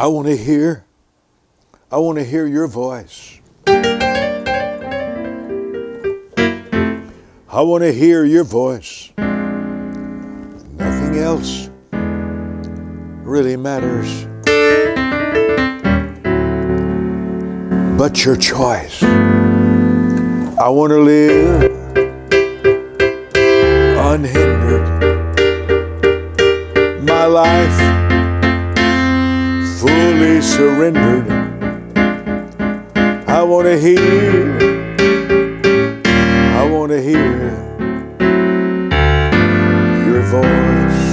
I want to hear your voice. I want to hear your voice. Nothing else really matters but your choice. I want to live unhindered. My life fully surrendered. I want to hear your voice.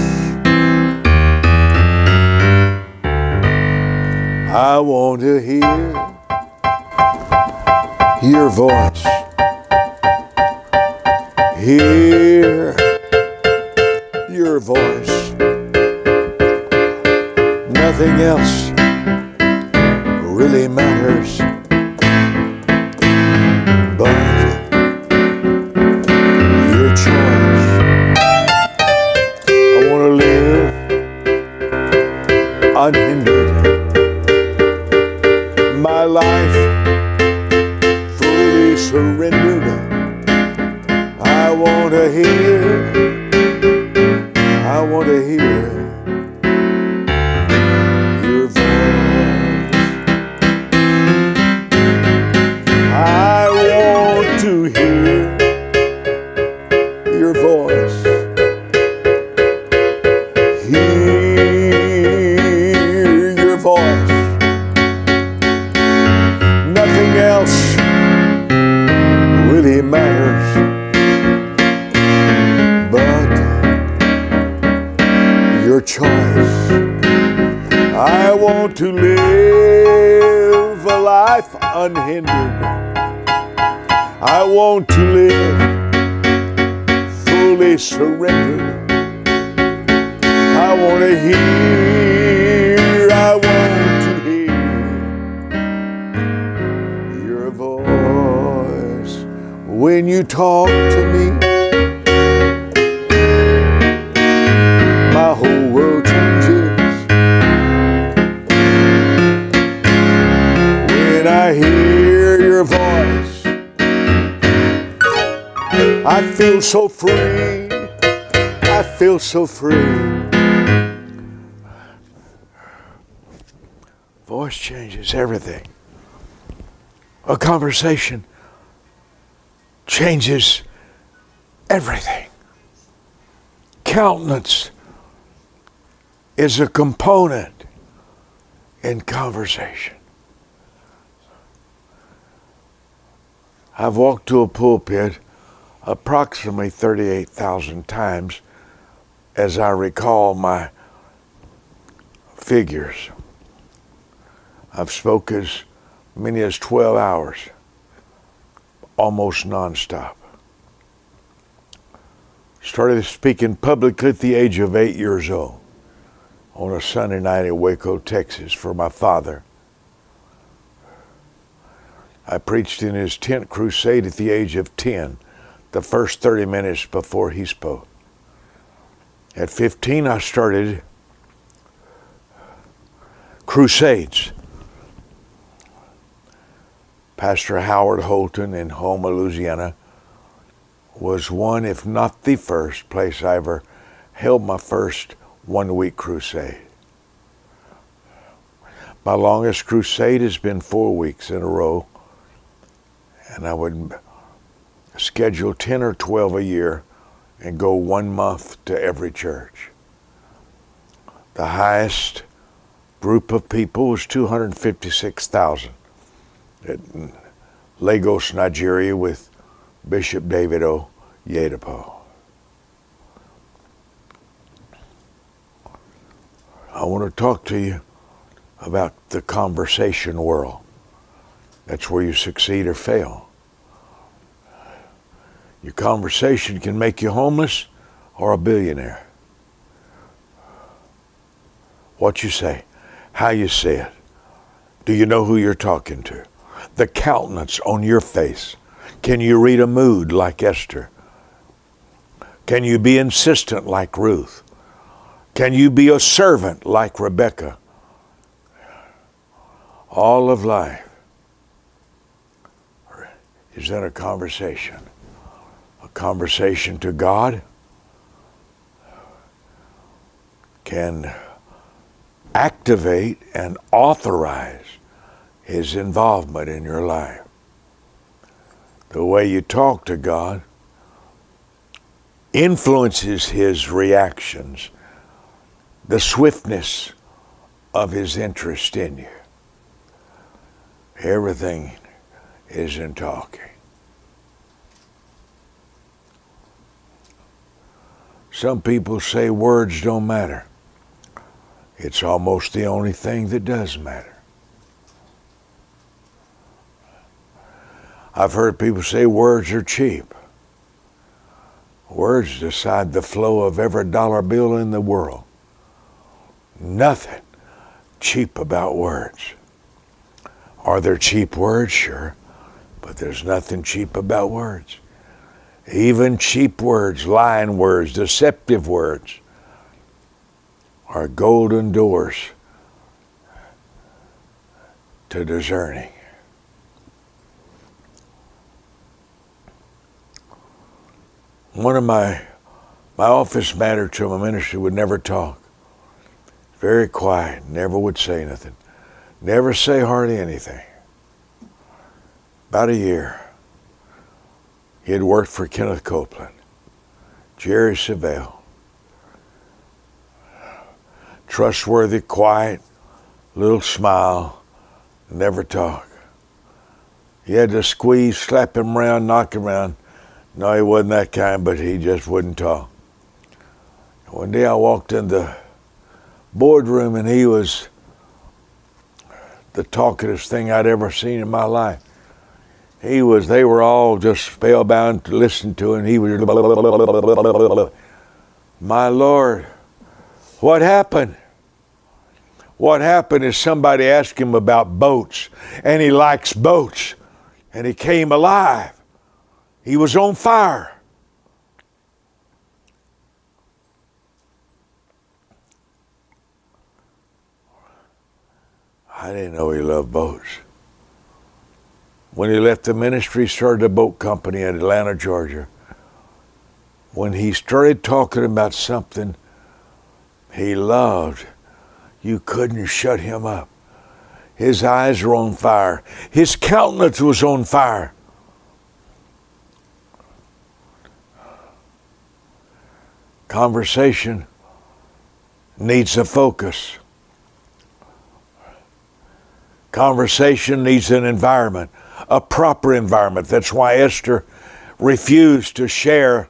I want to hear your voice. Hear your voice. Nothing else really matters but your choice. I want to live unhindered. My life fully surrendered. I want to hear your voice. I want to hear your voice. Hear your voice. Nothing else really matters but your choice. I want to live a life unhindered. I want to live fully surrendered. I want to hear your voice. When you talk to me, my whole world changes. When I hear your voice, I feel so free. I feel so free. Voice changes everything. A conversation changes everything. Countenance is a component in conversation. I've walked to a pulpit approximately 38,000 times as I recall my figures. I've spoke as many as 12 hours, almost nonstop. Started speaking publicly at the age of 8 years old on a Sunday night in Waco, Texas for my father. I preached in his tent crusade at the age of 10, the first 30 minutes before he spoke. At 15, I started crusades. Pastor Howard Holton in Houma, Louisiana, was one, if not the first place I ever held my first one-week crusade. My longest crusade has been 4 weeks in a row, and I would schedule 10 or 12 a year and go 1 month to every church. The highest group of people was 256,000 at Lagos, Nigeria, with Bishop David Oyedepo. I want to talk to you about the conversation world. That's where you succeed or fail. Your conversation can make you homeless or a billionaire. What you say, how you say it. Do you know who you're talking to? The countenance on your face. Can you read a mood like Esther? Can you be insistent like Ruth? Can you be a servant like Rebecca? All of life is in a conversation. A conversation to God can activate and authorize His involvement in your life. The way you talk to God influences His reactions, the swiftness of His interest in you. Everything is in talking. Some people say words don't matter. It's almost the only thing that does matter. I've heard people say words are cheap. Words decide the flow of every dollar bill in the world. Nothing cheap about words. Are there cheap words? Sure. But there's nothing cheap about words. Even cheap words, lying words, deceptive words are golden doors to discerning. One of my office manager to my ministry would never talk. Very quiet, never would say nothing. Never say hardly anything. About a year, he had worked for Kenneth Copeland, Jerry Savelle. Trustworthy, quiet, little smile, never talk. You had to squeeze, slap him around, knock him around. No, he wasn't that kind, but he just wouldn't talk. One day I walked in the boardroom and he was the talkingest thing I'd ever seen in my life. They were all just spellbound to listen to him. He was, my Lord, what happened? What happened is somebody asked him about boats, and he likes boats, and he came alive. He was on fire. I didn't know he loved boats. When he left the ministry, he started a boat company in Atlanta, Georgia. When he started talking about something he loved, you couldn't shut him up. His eyes were on fire. His countenance was on fire. Conversation needs a focus. Conversation needs an environment, a proper environment. That's why Esther refused to share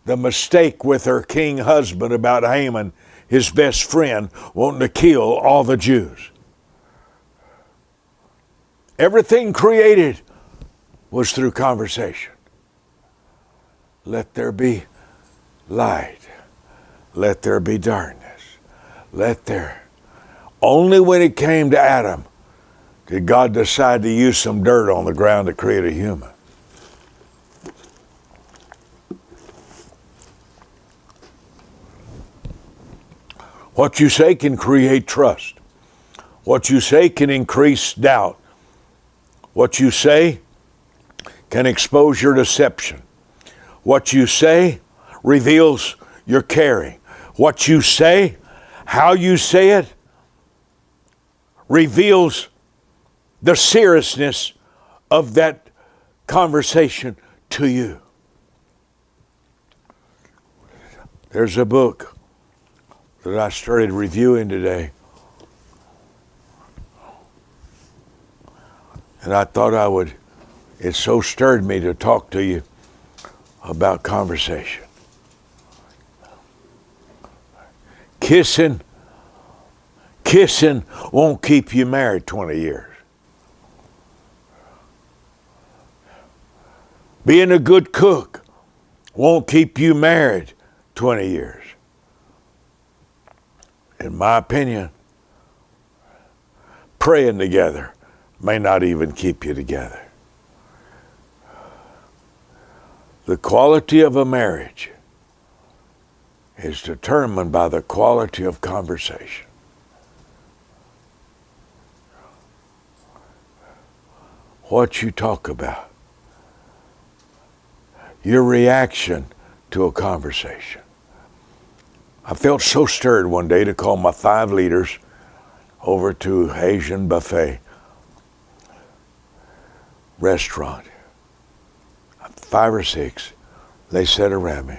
the mistake with her king husband about Haman, his best friend, wanting to kill all the Jews. Everything created was through conversation. Let there be light. Let there be darkness. Only when it came to Adam did God decide to use some dirt on the ground to create a human. What you say can create trust. What you say can increase doubt. What you say can expose your deception. What you say reveals your caring. What you say, how you say it, reveals the seriousness of that conversation to you. There's a book that I started reviewing today, and I thought it so stirred me to talk to you about conversation. Kissing won't keep you married 20 years. Being a good cook won't keep you married 20 years. In my opinion, praying together may not even keep you together. The quality of a marriage is determined by the quality of conversation. what you talk about, your reaction to a conversation. I felt so stirred one day to call my 5 leaders over to Asian buffet restaurant. 5 or 6, they sat around me.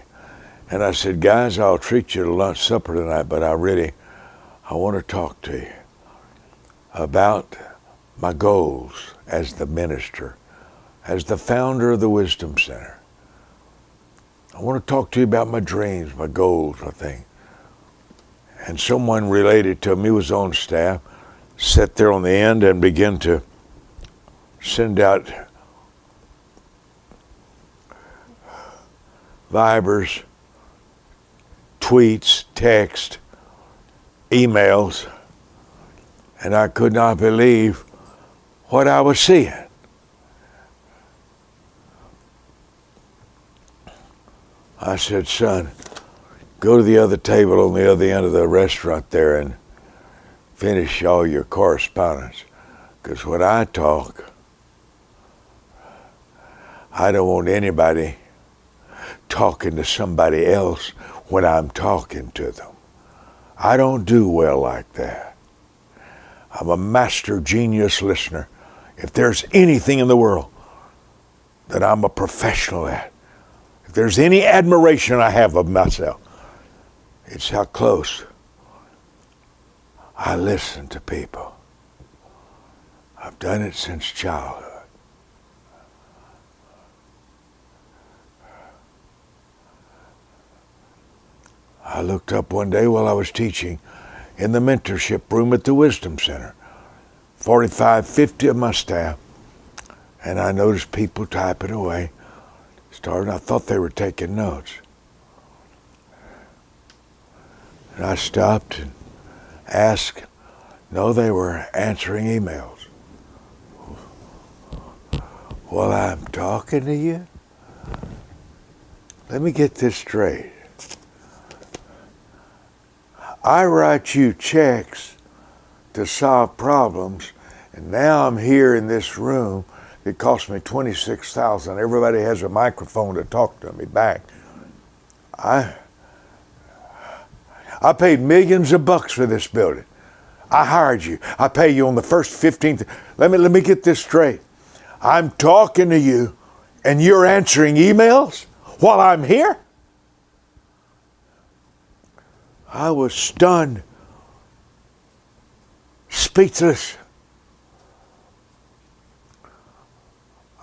And I said, guys, I'll treat you to lunch, supper tonight, but I want to talk to you about my goals as the minister, as the founder of the Wisdom Center. I want to talk to you about my dreams, my goals, I think. And someone related to me was on staff, sat there on the end and began to send out Vibers, tweets, text, emails, and I could not believe what I was seeing. I said, son, go to the other table on the other end of the restaurant there and finish all your correspondence. Because when I talk, I don't want anybody talking to somebody else when I'm talking to them. I don't do well like that. I'm a master genius listener. If there's anything in the world that I'm a professional at, if there's any admiration I have of myself, it's how close I listen to people. I've done it since childhood. I looked up one day while I was teaching in the mentorship room at the Wisdom Center, 45, 50 of my staff, and I noticed people typing away. I thought they were taking notes. And I stopped and asked. No, they were answering emails. While I'm talking to you, let me get this straight. I write you checks to solve problems, and now I'm here in this room. It cost me $26,000. Everybody has a microphone to talk to me back. I paid millions of bucks for this building. I hired you. I pay you on the first 15th. Let me get this straight. I'm talking to you, and you're answering emails while I'm here? I was stunned, speechless.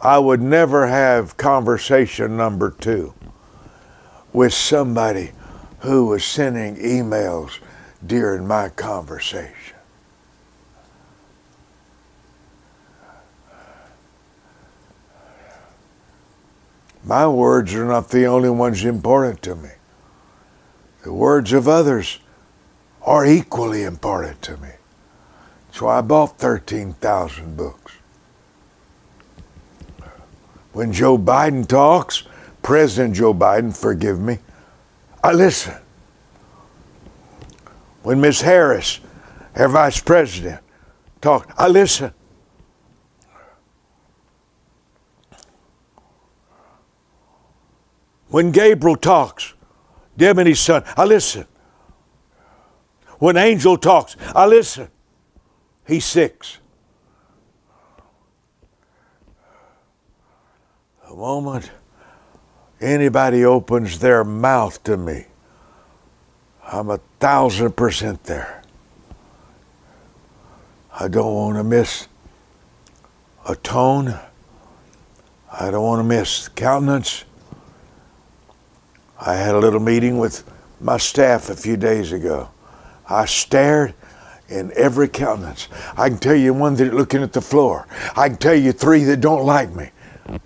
I would never have conversation number 2 with somebody who was sending emails during my conversation. My words are not the only ones important to me. The words of others are equally important to me. So I bought 13,000 books. When Joe Biden talks, President Joe Biden, forgive me, I listen. When Ms. Harris, our Vice President, talks, I listen. When Gabriel talks, Deputy's son, I listen. When Angel talks, I listen. He's 6. The moment anybody opens their mouth to me, I'm 1,000% there. I don't want to miss a tone. I don't want to miss countenance. I had a little meeting with my staff a few days ago. I stared in every countenance. I can tell you one that looking at the floor. I can tell you 3 that don't like me.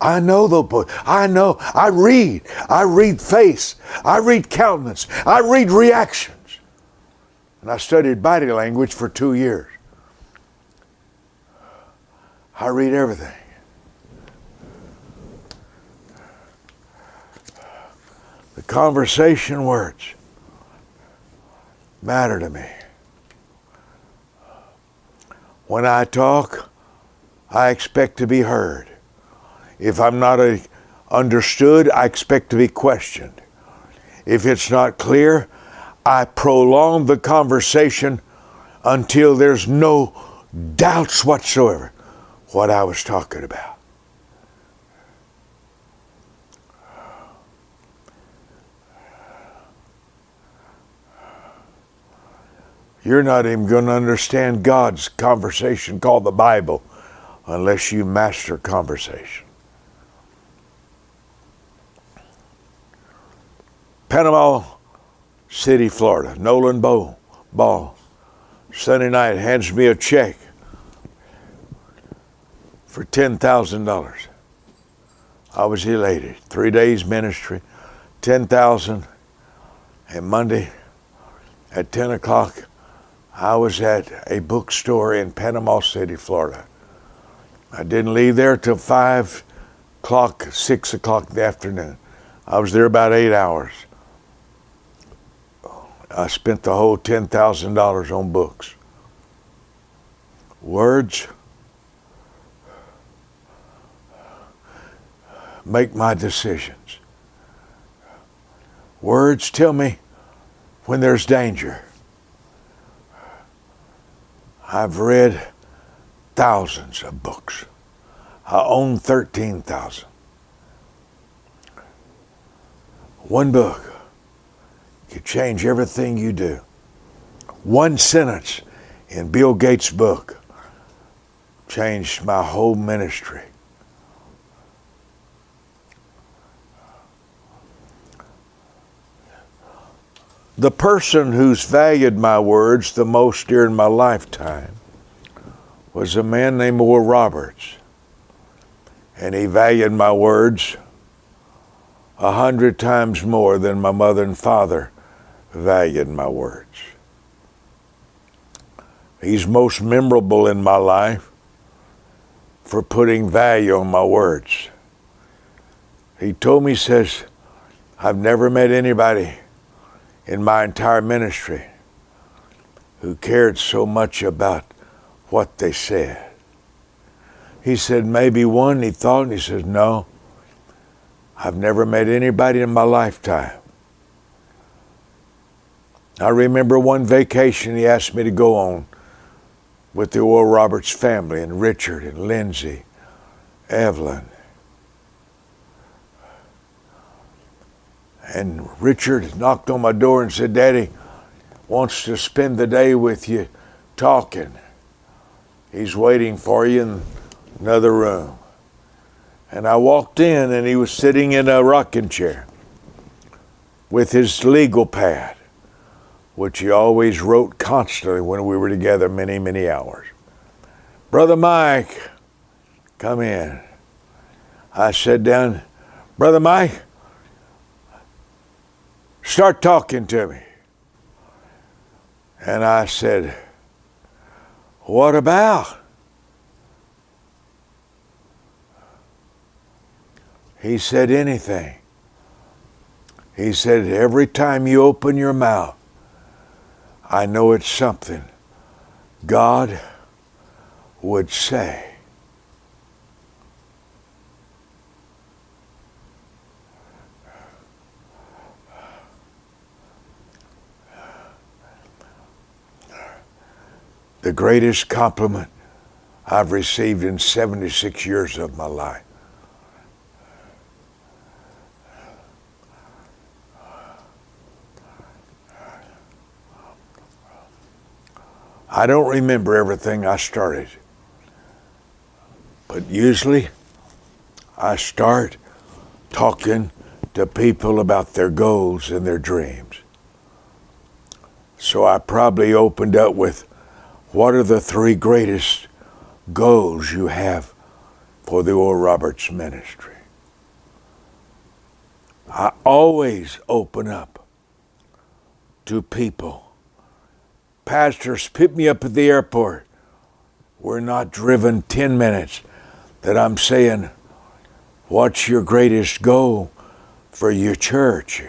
I know those boys. I know. I read face. I read countenance. I read reactions. And I studied body language for 2 years. I read everything. The conversation words matter to me. When I talk, I expect to be heard. If I'm not understood, I expect to be questioned. If it's not clear, I prolong the conversation until there's no doubts whatsoever what I was talking about. You're not even going to understand God's conversation called the Bible unless you master conversation. Panama City, Florida. Nolan Ball, Sunday night, hands me a check for $10,000. I was elated. 3 days ministry, $10,000. And Monday at 10 o'clock, I was at a bookstore in Panama City, Florida. I didn't leave there till 5 o'clock, 6 o'clock in the afternoon. I was there about 8 hours. I spent the whole $10,000 on books. Words make my decisions. Words tell me when there's danger. I've read thousands of books. I own 13,000. One book could change everything you do. One sentence in Bill Gates' book changed my whole ministry. The person who's valued my words the most during my lifetime was a man named Oral Roberts. And he valued my words 100 times more than my mother and father valued my words. He's most memorable in my life for putting value on my words. He told me, he says, I've never met anybody in my entire ministry who cared so much about what they said. He said, maybe one, he thought, and he says, no, I've never met anybody in my lifetime. I remember one vacation he asked me to go on with the Oral Roberts family, and Richard and Lindsay, Evelyn. And Richard knocked on my door and said, Daddy wants to spend the day with you talking. He's waiting for you in another room. And I walked in, and he was sitting in a rocking chair with his legal pad, which he always wrote constantly when we were together many, many hours. Brother Mike, come in. I sat down. Brother Mike, start talking to me. And I said, what about? He said, anything. He said, every time you open your mouth, I know it's something God would say. The greatest compliment I've received in 76 years of my life. I don't remember everything I started, but usually I start talking to people about their goals and their dreams. So I probably opened up with, what are the 3 greatest goals you have for the Oral Roberts ministry? I always open up to people. Pastors, pick me up at the airport. We're not driven 10 minutes that I'm saying, what's your greatest goal for your church?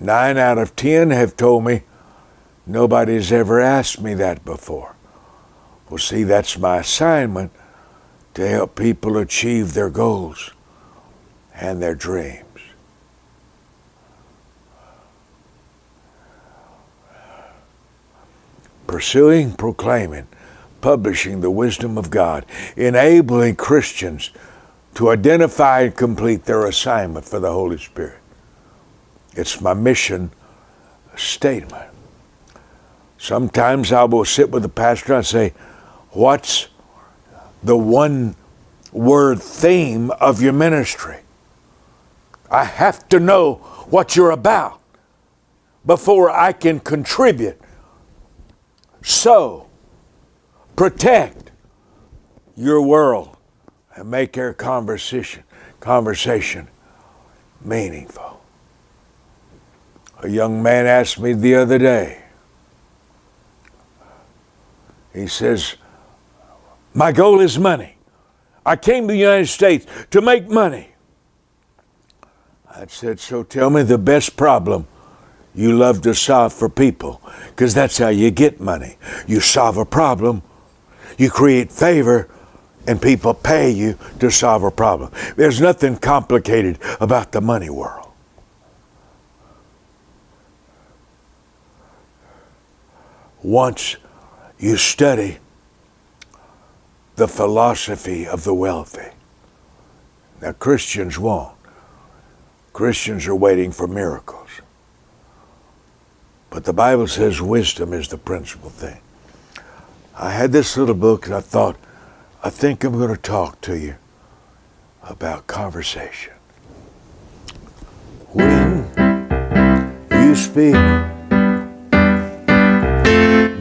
9 out of 10 have told me, nobody's ever asked me that before. Well, see, that's my assignment, to help people achieve their goals and their dreams. Pursuing, proclaiming, publishing the wisdom of God, enabling Christians to identify and complete their assignment for the Holy Spirit. It's my mission statement. Sometimes I will sit with the pastor and say, what's the one word theme of your ministry? I have to know what you're about before I can contribute. So, protect your world and make our conversation meaningful. A young man asked me the other day, he says, my goal is money. I came to the United States to make money. I said, so tell me the best problem you love to solve for people, because that's how you get money. You solve a problem, you create favor, and people pay you to solve a problem. There's nothing complicated about the money world. Once you study the philosophy of the wealthy. Now, Christians won't. Christians are waiting for miracles. But the Bible says wisdom is the principal thing. I had this little book and I thought, I think I'm going to talk to you about conversation. When you speak,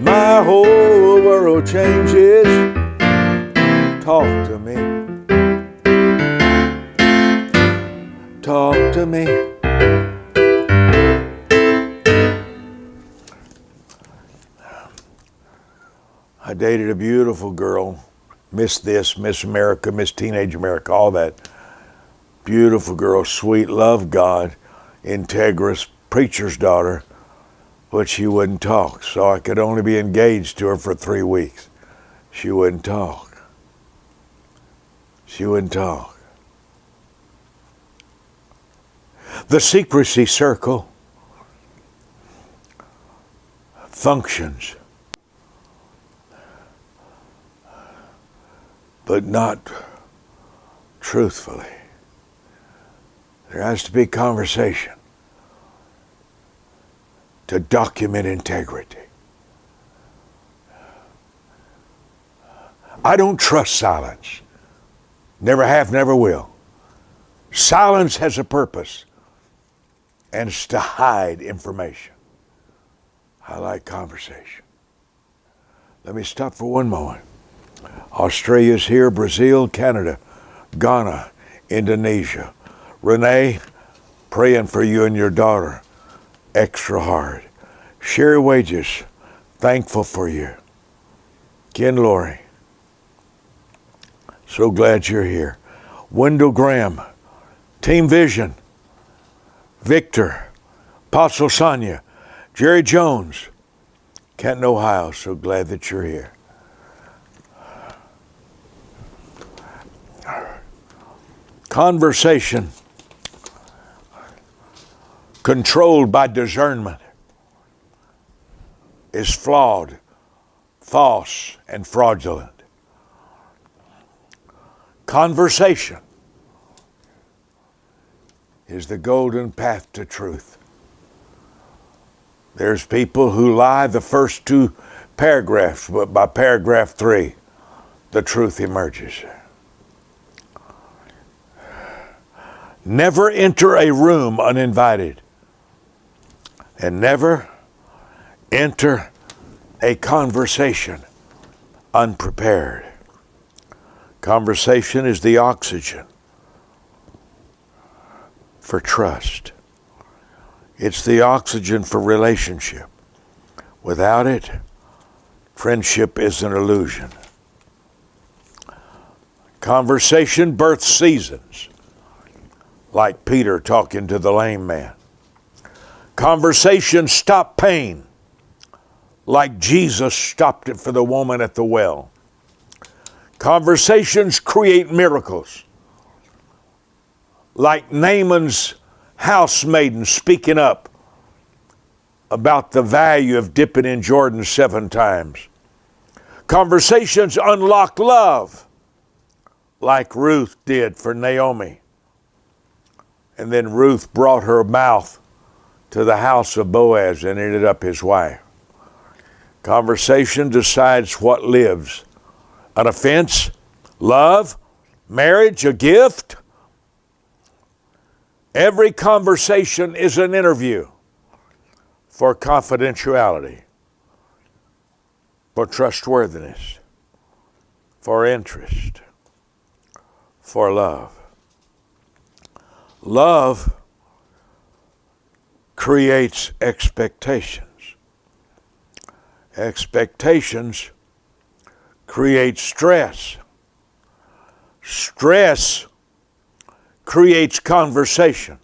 my whole world changes. Talk to me. Talk to me. I dated a beautiful girl, Miss this, Miss America, Miss Teenage America, all that. Beautiful girl, sweet, loved God, integrous, preacher's daughter, but she wouldn't talk, so I could only be engaged to her for 3 weeks. She wouldn't talk. She wouldn't talk. The secrecy circle functions, but not truthfully. There has to be conversation to document integrity. I don't trust silence. Never have, never will. Silence has a purpose, and it's to hide information. I like conversation. Let me stop for one moment. Australia's here, Brazil, Canada, Ghana, Indonesia. Renee, praying for you and your daughter extra hard. Sherry Wages, thankful for you. Ken Laurie, so glad you're here. Wendell Graham, Team Vision, Victor, Apostle Sonia, Jerry Jones, Canton, Ohio, so glad that you're here. Conversation controlled by discernment is flawed, false, and fraudulent. Conversation is the golden path to truth. There's people who lie the first 2 paragraphs, but by paragraph 3, the truth emerges. Never enter a room uninvited, and never enter a conversation unprepared. Conversation is the oxygen for trust. It's the oxygen for relationship. Without it, friendship is an illusion. Conversation births seasons, like Peter talking to the lame man. Conversation stop pain, like Jesus stopped it for the woman at the well. Conversations create miracles. Like Naaman's housemaiden speaking up about the value of dipping in Jordan 7 times. Conversations unlock love, like Ruth did for Naomi. And then Ruth brought her mouth to the house of Boaz and ended up his wife. Conversation decides what lives. An offense, love, marriage, a gift. Every conversation is an interview for confidentiality, for trustworthiness, for interest, for love. Love creates expectations. Expectations create stress. Stress creates conversation.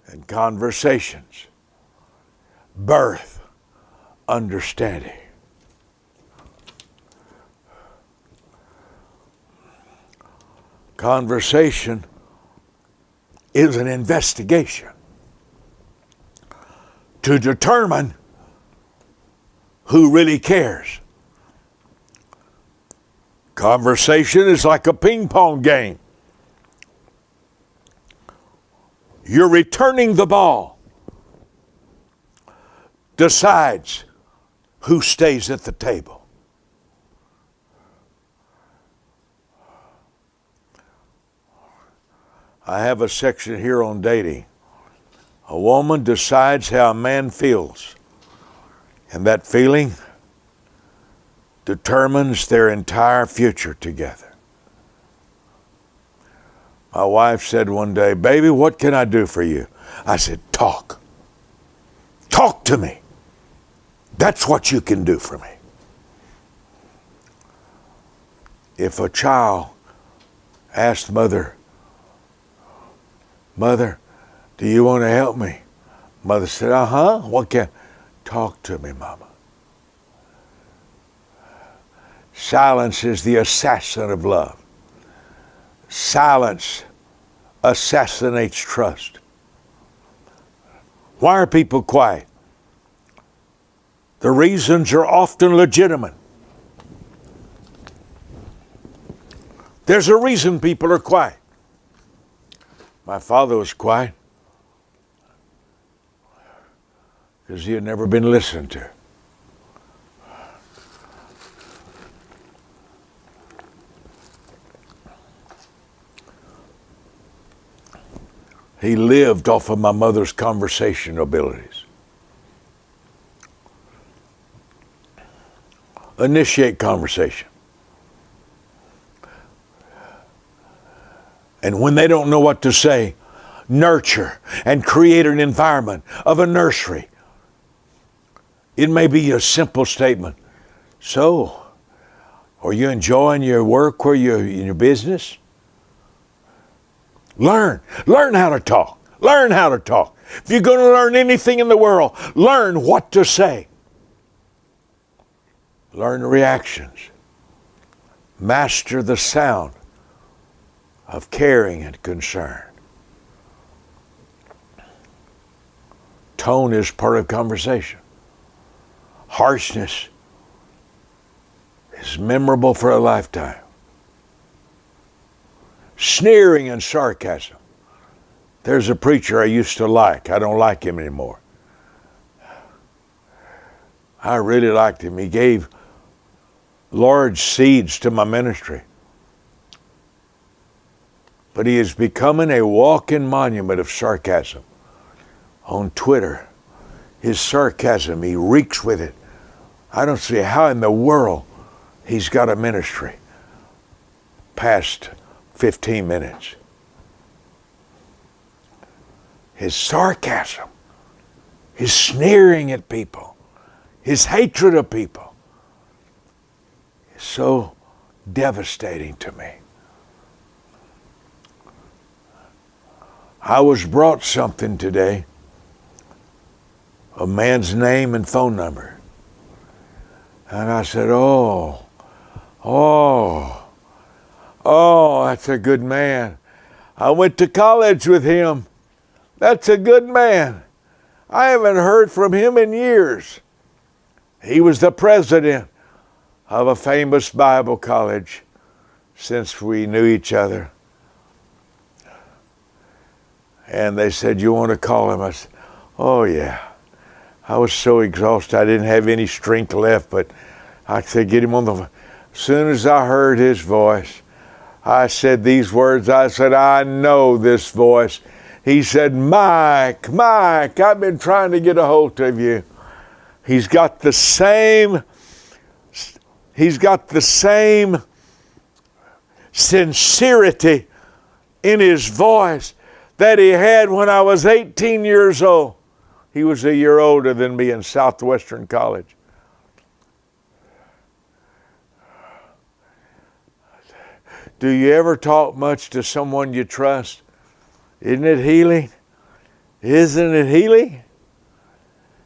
And conversations birth understanding. Conversation is an investigation to determine who really cares. Conversation is like a ping pong game. You're returning the ball. Decides who stays at the table. I have a section here on dating. A woman decides how a man feels, and that feeling determines their entire future together. My wife said one day, "Baby, what can I do for you?" I said, "Talk. Talk to me. That's what you can do for me." If a child asked mother, "Mother, do you want to help me?" Mother said, "What can?" "Talk to me, Mama." Silence is the assassin of love. Silence assassinates trust. Why are people quiet? The reasons are often legitimate. There's a reason people are quiet. My father was quiet because he had never been listened to. He lived off of my mother's conversation abilities. Initiate conversation. And when they don't know what to say, nurture and create an environment of a nursery. It may be a simple statement. "So, are you enjoying your work or in your business?" Learn how to talk. Learn how to talk. If you're going to learn anything in the world, learn what to say. Learn reactions. Master the sound of caring and concern. Tone is part of conversation. Harshness is memorable for a lifetime. Sneering and sarcasm. There's a preacher I used to like. I don't like him anymore. I really liked him. He gave large seeds to my ministry. But he is becoming a walking monument of sarcasm. On Twitter, his sarcasm, he reeks with it. I don't see how in the world he's got a ministry past 15 minutes. His sarcasm, his sneering at people, his hatred of people is so devastating to me. I was brought something today, a man's name and phone number. And I said, oh, Oh, that's a good man. I went to college with him. That's a good man. I haven't heard from him in years. He was the president of a famous Bible college since we knew each other. And they said, you want to call him? I said, oh yeah. I was so exhausted. I didn't have any strength left, but I said, get him on the phone. As soon as I heard his voice, I said these words. I said, I know this voice. He said, Mike, I've been trying to get a hold of you. He's got the same sincerity in his voice that he had when I was 18 years old. He was a year older than me in Southwestern College. Do you ever talk much to someone you trust? Isn't it healing? Isn't it healing?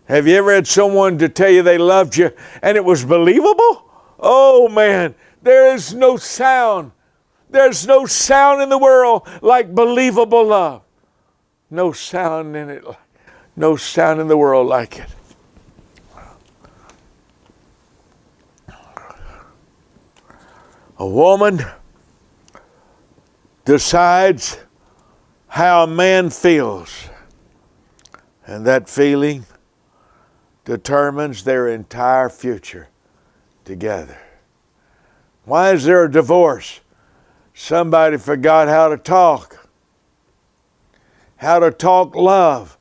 Have you ever had someone to tell you they loved you and it was believable? Oh man, there is no sound. There's no sound in the world like believable love. No sound in it. No sound in the world like it. A woman decides how a man feels, and that feeling determines their entire future together. Why is there a divorce? Somebody forgot how to talk love,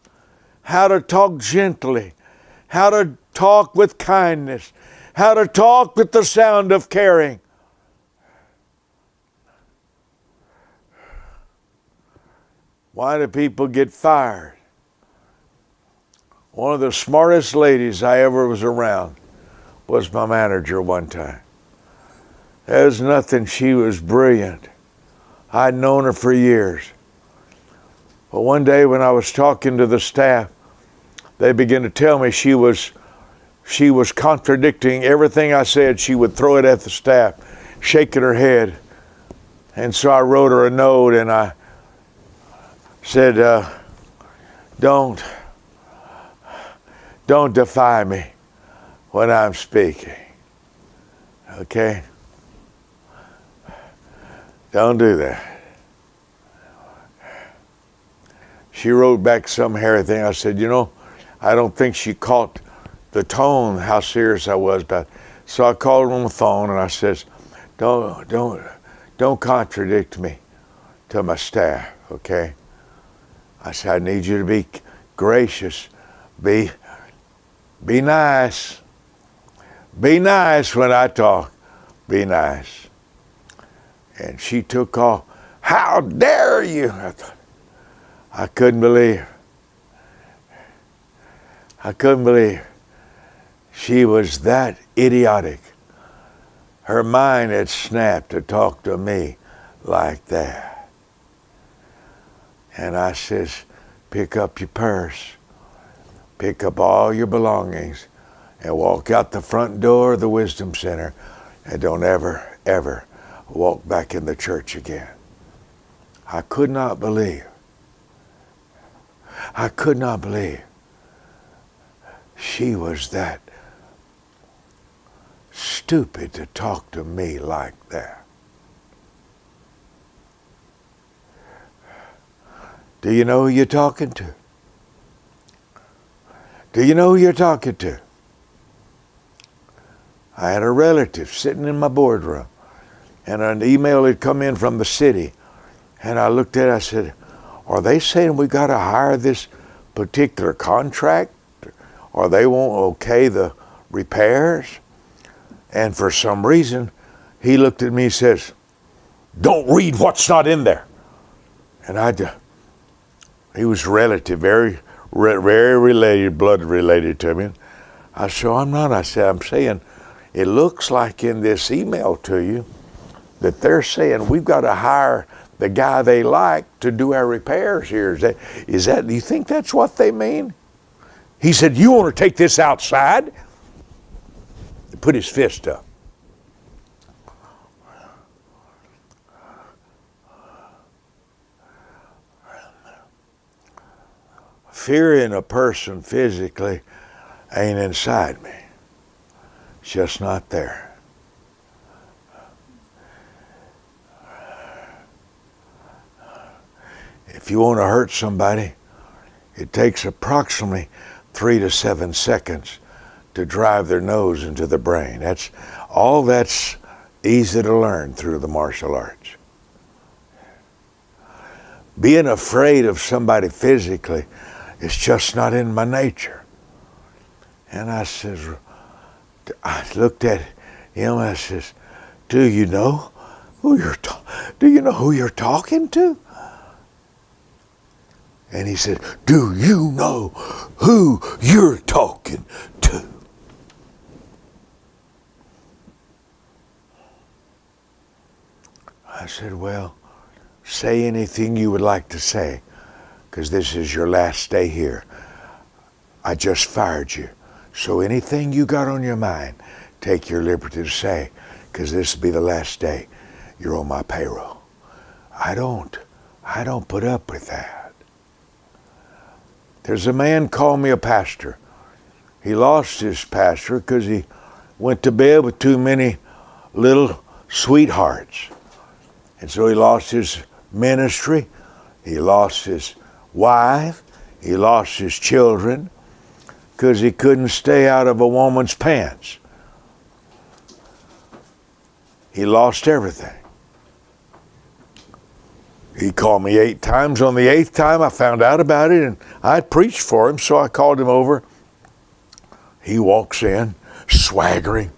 how to talk gently, how to talk with kindness, how to talk with the sound of caring. Why do people get fired? One of the smartest ladies I ever was around was my manager one time. There's nothing, she was brilliant. I'd known her for years. But one day when I was talking to the staff, they began to tell me she was contradicting everything I said. She would throw it at the staff, shaking her head. And so I wrote her a note and I said, don't defy me when I'm speaking. Okay? Don't do that. She wrote back some hairy thing. I said, I don't think she caught the tone, how serious I was about it. So I called her on the phone and I said, don't contradict me to my staff, okay? I said, I need you to be gracious. Be nice. Be nice when I talk. Be nice. And she took off. How dare you? I couldn't believe. I couldn't believe. She was that idiotic. Her mind had snapped to talk to me like that. And I says, pick up your purse, pick up all your belongings, and walk out the front door of the Wisdom Center, and don't ever walk back in the church again. I could not believe. I could not believe she was that stupid to talk to me like that. Do you know who you're talking to? Do you know who you're talking to? I had a relative sitting in my boardroom, and an email had come in from the city, and I looked at it, I said, are they saying we got to hire this particular contract? Or they won't okay the repairs? And for some reason, he looked at me and says, don't read what's not in there. And he was relative, very related, blood related to me. I said, I'm not. I said, I'm saying, it looks like in this email to you that they're saying we've got to hire the guy they like to do our repairs here. Do you think that's what they mean? He said, you want to take this outside? He put his fist up. fear in a person physically ain't inside me. It's just not there. If you want to hurt somebody, it takes approximately 3 to 7 seconds to drive their nose into the brain. That's easy to learn through the martial arts. Being afraid of somebody physically is just not in my nature. And I looked at him and I says, do you know who you're talking to? And he said, do you know who you're talking to? I said, well, say anything you would like to say, because this is your last day here. I just fired you. So anything you got on your mind, take your liberty to say, because this will be the last day you're on my payroll. I don't put up with that. There's a man called me a pastor. He lost his pastor because he went to bed with too many little sweethearts. And so he lost his ministry, he lost his wife, he lost his children, because he couldn't stay out of a woman's pants. He lost everything. He called me 8 times. On the 8th time, I found out about it, and I preached for him, so I called him over. He walks in, swaggering.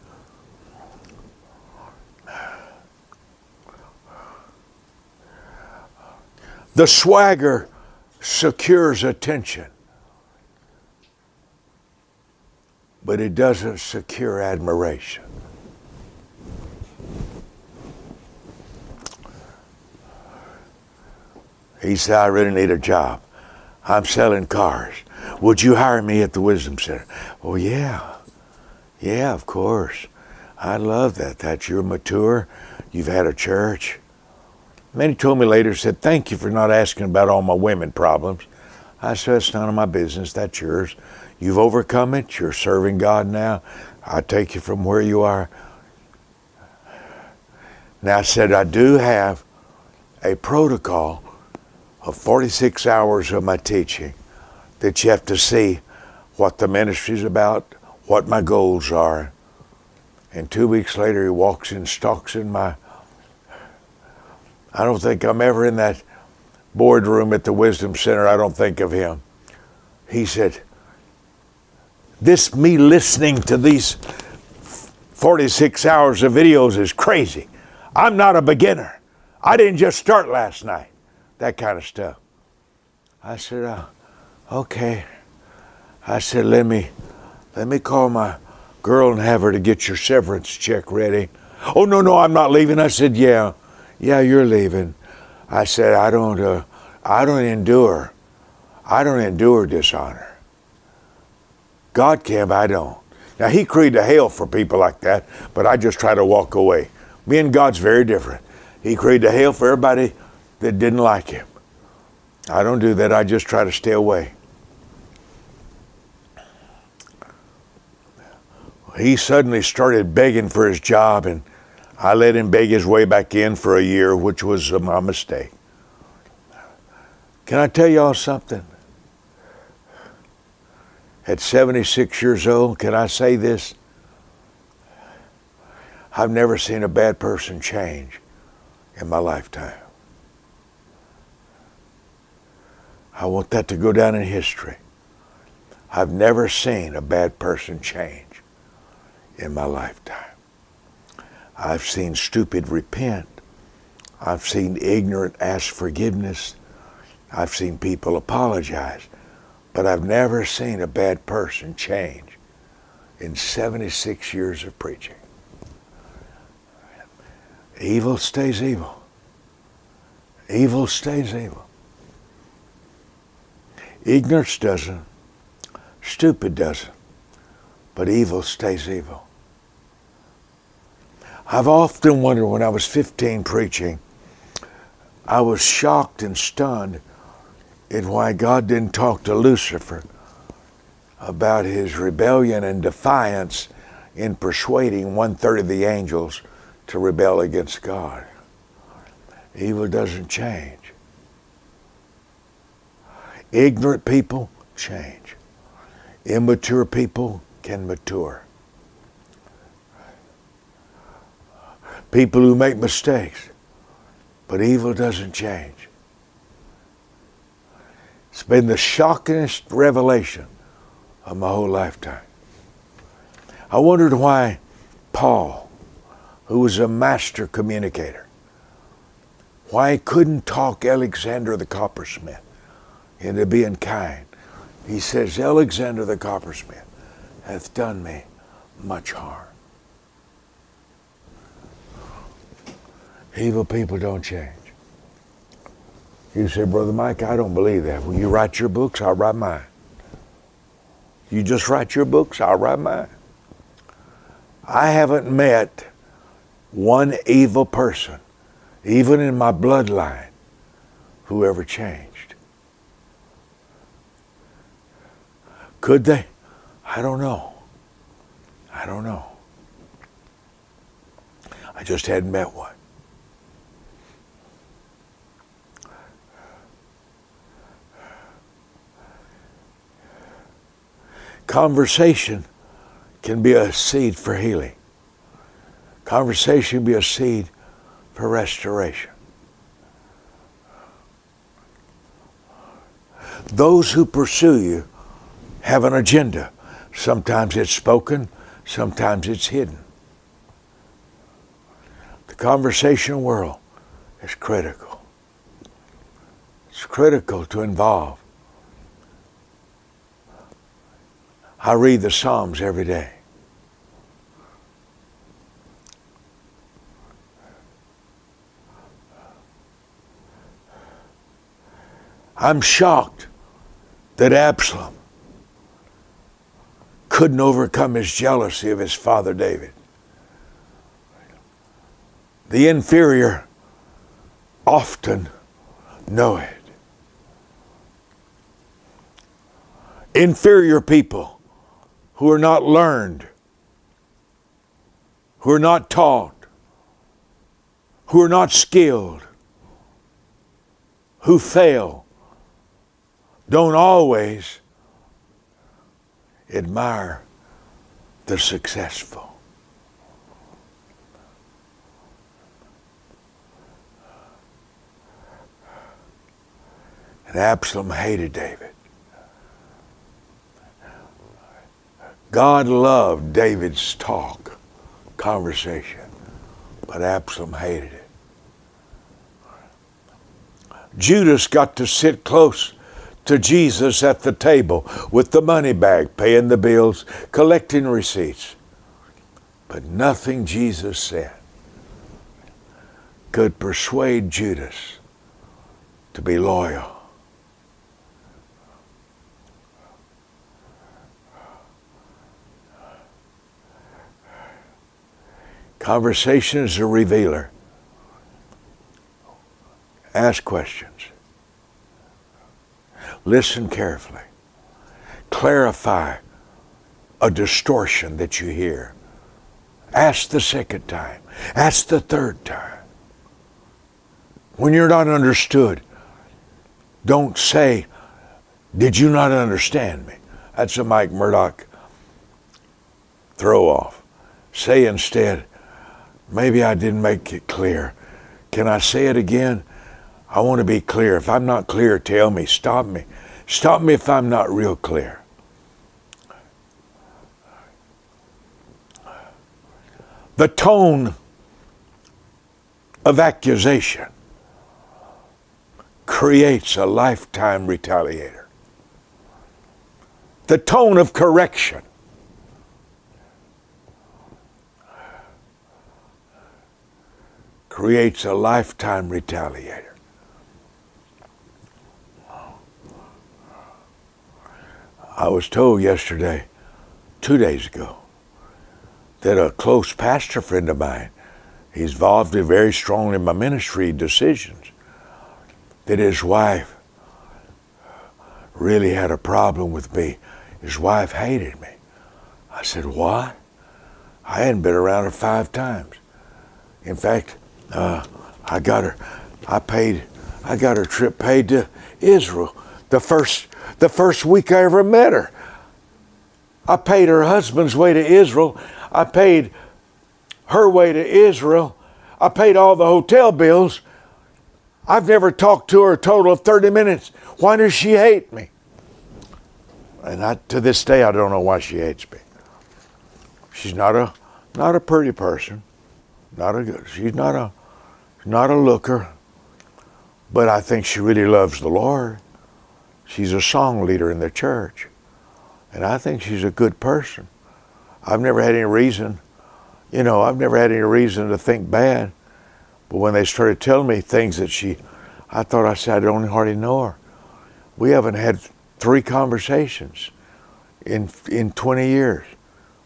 The swagger secures attention, but it doesn't secure admiration. He said, I really need a job. I'm selling cars. Would you hire me at the Wisdom Center? Oh, yeah. Yeah, of course. I love that. You're mature. You've had a church. And then he told me later, said, thank you for not asking about all my women problems. I said, it's none of my business. That's yours. You've overcome it. You're serving God now. I take you from where you are. Now, I said, I do have a protocol of 46 hours of my teaching that you have to see what the ministry's about, what my goals are. And 2 weeks later, he walks in, stalks in my... I don't think I'm ever in that boardroom at the Wisdom Center. I don't think of him. He said, me listening to these 46 hours of videos is crazy. I'm not a beginner. I didn't just start last night. That kind of stuff. I said, okay. I said, let me call my girl and have her to get your severance check ready. Oh, no, I'm not leaving. I said, yeah, you're leaving. I said, I don't endure dishonor. God can, but I don't. Now, he created hell for people like that, but I just try to walk away. Me and God's very different. He created hell for everybody that didn't like him. I don't do that. I just try to stay away. He suddenly started begging for his job, and I let him beg his way back in for a year, which was my mistake. Can I tell y'all something? At 76 years old, can I say this? I've never seen a bad person change in my lifetime. I want that to go down in history. I've never seen a bad person change in my lifetime. I've seen stupid repent. I've seen ignorant ask forgiveness. I've seen people apologize. But I've never seen a bad person change in 76 years of preaching. Evil stays evil. Evil stays evil. Ignorance doesn't. Stupid doesn't. But evil stays evil. I've often wondered, when I was 15 preaching, I was shocked and stunned It's why God didn't talk to Lucifer about his rebellion and defiance in persuading 1/3 of the angels to rebel against God. Evil doesn't change. Ignorant people change. Immature people can mature. People who make mistakes, but evil doesn't change. It's been the shockingest revelation of my whole lifetime. I wondered why Paul, who was a master communicator, why he couldn't talk Alexander the coppersmith into being kind. He says, Alexander the coppersmith hath done me much harm. Evil people don't change. You say, Brother Mike, I don't believe that. When you write your books, I'll write mine. You just write your books, I'll write mine. I haven't met one evil person, even in my bloodline, who ever changed. Could they? I don't know. I don't know. I just hadn't met one. Conversation can be a seed for healing. Conversation can be a seed for restoration. Those who pursue you have an agenda. Sometimes it's spoken, sometimes it's hidden. The conversation world is critical. It's critical to involve. I read the Psalms every day. I'm shocked that Absalom couldn't overcome his jealousy of his father David. The inferior often know it. Inferior people who are not learned, who are not taught, who are not skilled, who fail, don't always admire the successful. And Absalom hated David. God loved David's talk, conversation, but Absalom hated it. Judas got to sit close to Jesus at the table with the money bag, paying the bills, collecting receipts. But nothing Jesus said could persuade Judas to be loyal. Conversation is a revealer. Ask questions. Listen carefully. Clarify a distortion that you hear. Ask the second time. Ask the third time. When you're not understood, don't say, did you not understand me? That's a Mike Murdock throw off. Say instead, maybe I didn't make it clear. Can I say it again? I want to be clear. If I'm not clear, tell me. Stop me. Stop me if I'm not real clear. The tone of accusation creates a lifetime retaliator. The tone of correction creates a lifetime retaliator. I was told yesterday, 2 days ago, that a close pastor friend of mine, he's involved in very strongly in my ministry decisions, that his wife really had a problem with me. His wife hated me. I said, what? I hadn't been around her 5 times. In fact, I got her trip paid to Israel. The first week I ever met her. I paid her husband's way to Israel. I paid her way to Israel. I paid all the hotel bills. I've never talked to her a total of 30 minutes. Why does she hate me? And to this day, I don't know why she hates me. She's not a pretty person. She's not a looker. But I think she really loves the Lord. She's a song leader in the church. And I think she's a good person. I've never had any reason to think bad. But when they started telling me things that I thought I said, I don't hardly know her. We haven't had 3 conversations in 20 years.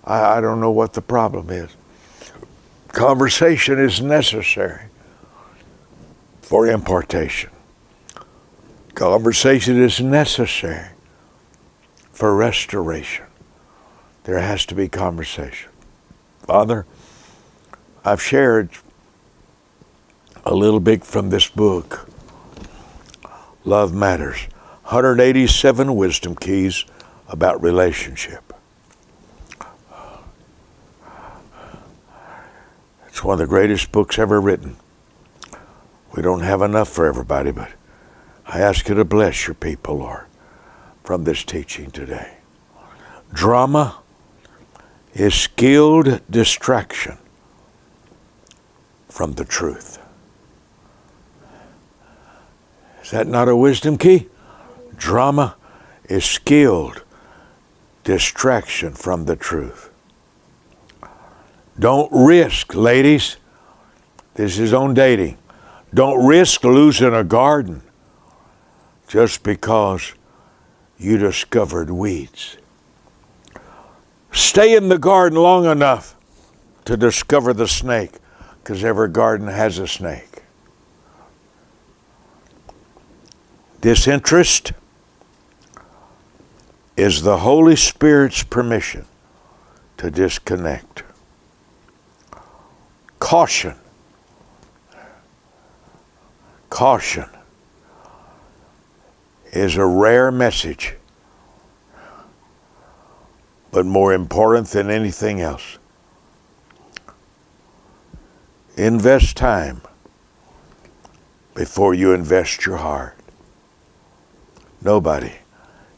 I don't know what the problem is. Conversation is necessary for impartation. Conversation is necessary for restoration. There has to be conversation. Father, I've shared a little bit from this book, Love Matters, 187 wisdom keys about relationship. It's one of the greatest books ever written. We don't have enough for everybody, but I ask you to bless your people, Lord, from this teaching today. Drama is skilled distraction from the truth. Is that not a wisdom key? Drama is skilled distraction from the truth. Don't risk, ladies, this is on dating, don't risk losing a garden just because you discovered weeds. Stay in the garden long enough to discover the snake, because every garden has a snake. Disinterest is the Holy Spirit's permission to disconnect. Caution. Caution is a rare message, but more important than anything else. Invest time before you invest your heart. Nobody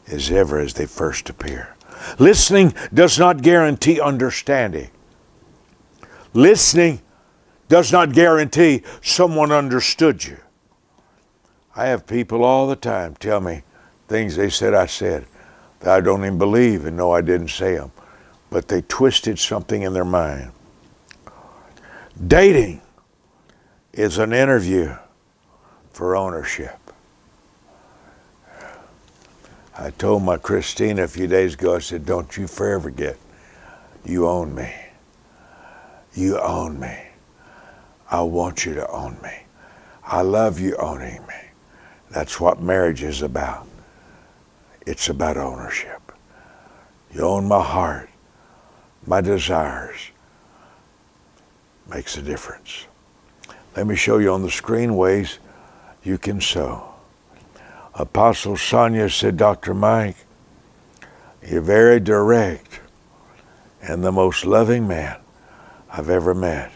is ever as they first appear. Listening does not guarantee understanding. Listening does not guarantee someone understood you. I have people all the time tell me things they said I said that I don't even believe and know I didn't say them, but they twisted something in their mind. Dating is an interview for ownership. I told my Christina a few days ago, I said, don't you forever forget, you own me. You own me. I want you to own me. I love you owning me. That's what marriage is about. It's about ownership. You own my heart, my desires. Makes a difference. Let me show you on the screen ways you can sow. Apostle Sonia said, Dr. Mike, you're very direct and the most loving man I've ever met.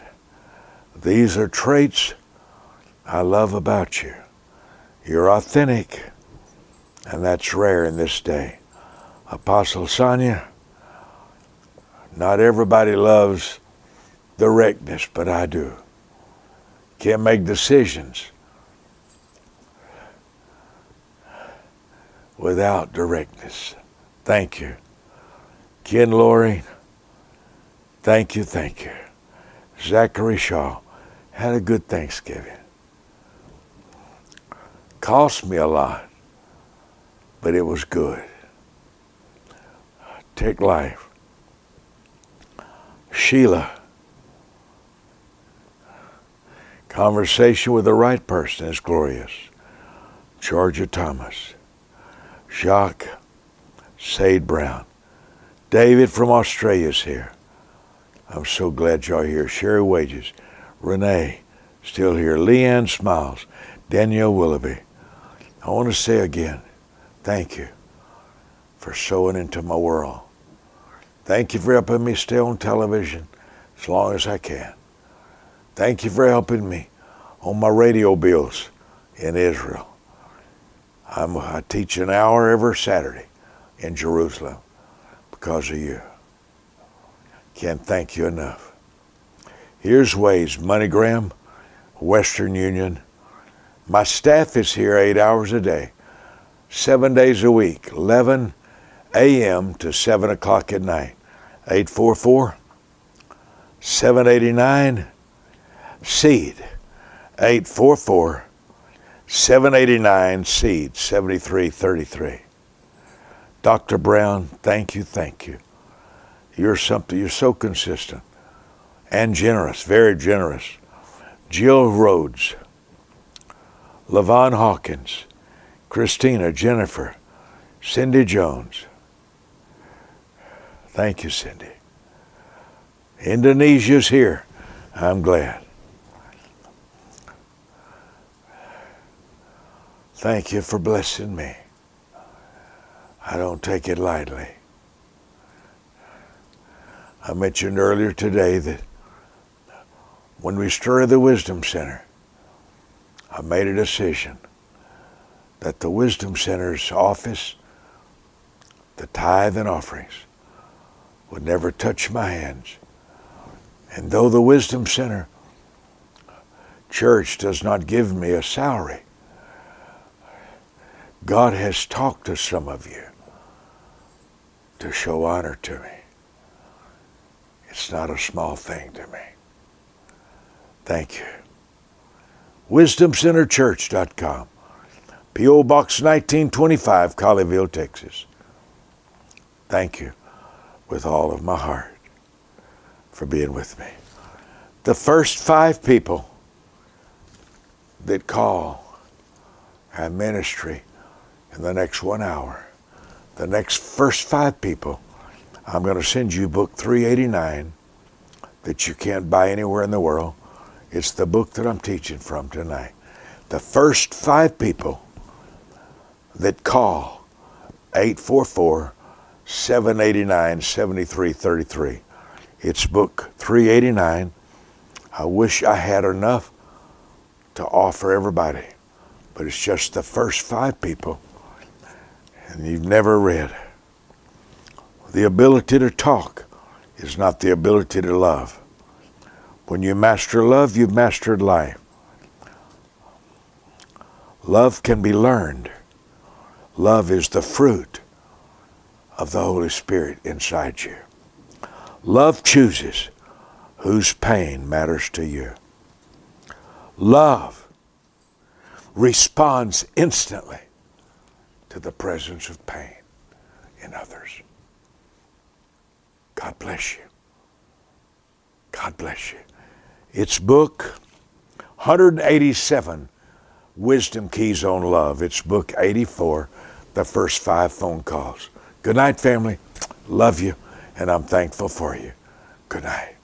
These are traits I love about you. You're authentic, and that's rare in this day. Apostle Sonia, not everybody loves directness, but I do. Can't make decisions without directness. Thank you. Ken Laurie, thank you. Zachary Shaw, had a good Thanksgiving. Cost me a lot, but it was good. Take life. Sheila, conversation with the right person is glorious. Georgia Thomas, Jacques, Sade Brown. David from Australia's here. I'm so glad y'all here. Sherry Wages, Renee, still here. Leanne Smiles, Danielle Willoughby. I want to say again, thank you for sowing into my world. Thank you for helping me stay on television as long as I can. Thank you for helping me on my radio bills in Israel. I teach an hour every Saturday in Jerusalem because of you. Can't thank you enough. Here's ways: MoneyGram, Western Union. My staff is here 8 hours a day, 7 days a week, 11 a.m. to 7 o'clock at night. 844-789-SEED. 844-789-SEED, 7333. Dr. Brown, thank you. You're so consistent and generous, very generous. Jill Rhodes, LaVon Hawkins, Christina, Jennifer, Cindy Jones. Thank you, Cindy. Indonesia's here. I'm glad. Thank you for blessing me. I don't take it lightly. I mentioned earlier today that when we started the Wisdom Center, I made a decision that the Wisdom Center's office, the tithe and offerings, would never touch my hands. And though the Wisdom Center church does not give me a salary, God has talked to some of you to show honor to me. It's not a small thing to me. Thank you. WisdomCenterChurch.com, P.O. Box 1925, Colleyville, Texas. Thank you with all of my heart for being with me. The first 5 people that call our ministry in the next 1 hour, the first 5 people, I'm going to send you book 389 that you can't buy anywhere in the world. It's the book that I'm teaching from tonight. The first 5 people that call 844-789-7333. It's book 389. I wish I had enough to offer everybody, but it's just the first 5 people, and you've never read. The ability to talk is not the ability to love. When you master love, you've mastered life. Love can be learned. Love is the fruit of the Holy Spirit inside you. Love chooses whose pain matters to you. Love responds instantly to the presence of pain in others. God bless you. God bless you. It's book 187, Wisdom Keys on Love. It's book 84, the first 5 phone calls. Good night, family. Love you, and I'm thankful for you. Good night.